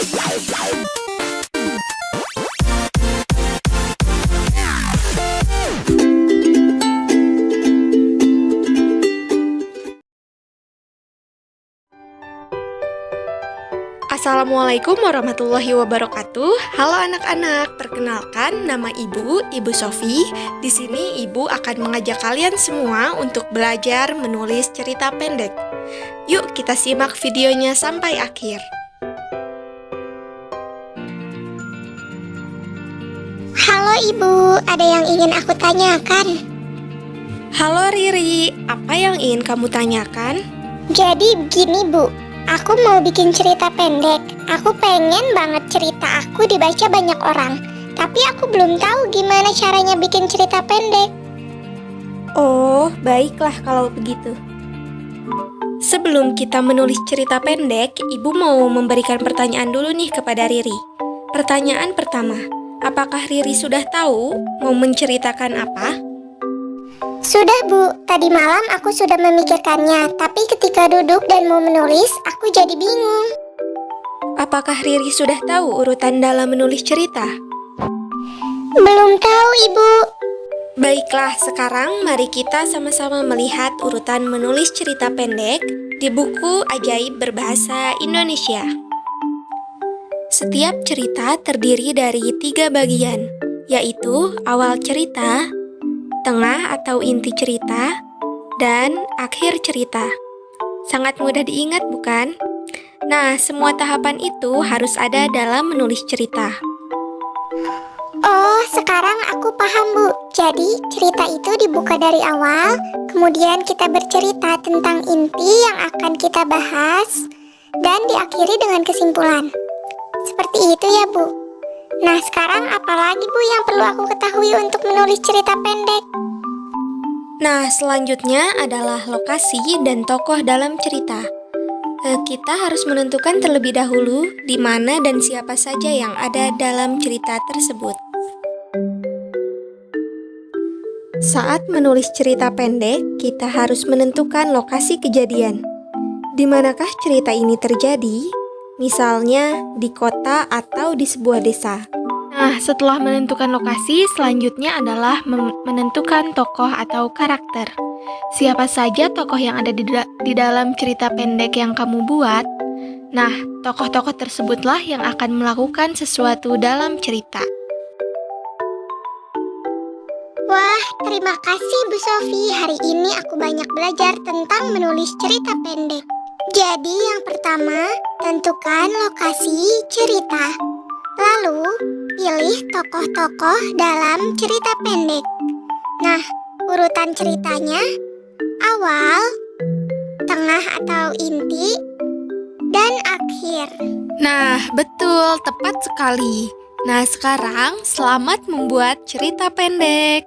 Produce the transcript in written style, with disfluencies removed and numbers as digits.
Assalamualaikum warahmatullahi wabarakatuh. Halo anak-anak, perkenalkan nama Ibu Sofi. Di sini Ibu akan mengajak kalian semua untuk belajar menulis cerita pendek. Yuk kita simak videonya sampai akhir. Halo Ibu, ada yang ingin aku tanyakan. Halo Riri, apa yang ingin kamu tanyakan? Jadi begini Bu, aku mau bikin cerita pendek. Aku pengen banget cerita aku dibaca banyak orang. Tapi aku belum tahu gimana caranya bikin cerita pendek. Oh, baiklah kalau begitu. Sebelum kita menulis cerita pendek, Ibu mau memberikan pertanyaan dulu nih kepada Riri. Pertanyaan pertama, apakah Riri sudah tahu mau menceritakan apa? Sudah Bu, tadi malam aku sudah memikirkannya. Tapi ketika duduk dan mau menulis, aku jadi bingung. Apakah Riri sudah tahu urutan dalam menulis cerita? Belum tahu Ibu. Baiklah, sekarang mari kita sama-sama melihat urutan menulis cerita pendek di buku Ajaib Berbahasa Indonesia. Setiap cerita terdiri dari 3 bagian, yaitu awal cerita, tengah atau inti cerita, dan akhir cerita. Sangat mudah diingat bukan? Nah, semua tahapan itu harus ada dalam menulis cerita. Oh, sekarang aku paham Bu. Jadi cerita itu dibuka dari awal, kemudian kita bercerita tentang inti yang akan kita bahas, dan diakhiri dengan kesimpulan. Seperti itu ya Bu. Nah, sekarang apa lagi Bu yang perlu aku ketahui untuk menulis cerita pendek? Nah, selanjutnya adalah lokasi dan tokoh dalam cerita. Kita harus menentukan terlebih dahulu di mana dan siapa saja yang ada dalam cerita tersebut. Saat menulis cerita pendek, kita harus menentukan lokasi kejadian. Di manakah cerita ini terjadi? Misalnya di kota atau di sebuah desa. Nah, setelah menentukan lokasi, selanjutnya adalah menentukan tokoh atau karakter. Siapa saja tokoh yang ada di dalam cerita pendek yang kamu buat? Nah, tokoh-tokoh tersebutlah yang akan melakukan sesuatu dalam cerita. Wah, terima kasih Bu Sofi. Hari ini aku banyak belajar tentang menulis cerita pendek. Jadi yang pertama, tentukan lokasi cerita. Lalu, pilih tokoh-tokoh dalam cerita pendek. Nah, urutan ceritanya, awal, tengah atau inti, dan akhir. Nah, betul, tepat sekali. Nah, sekarang selamat membuat cerita pendek.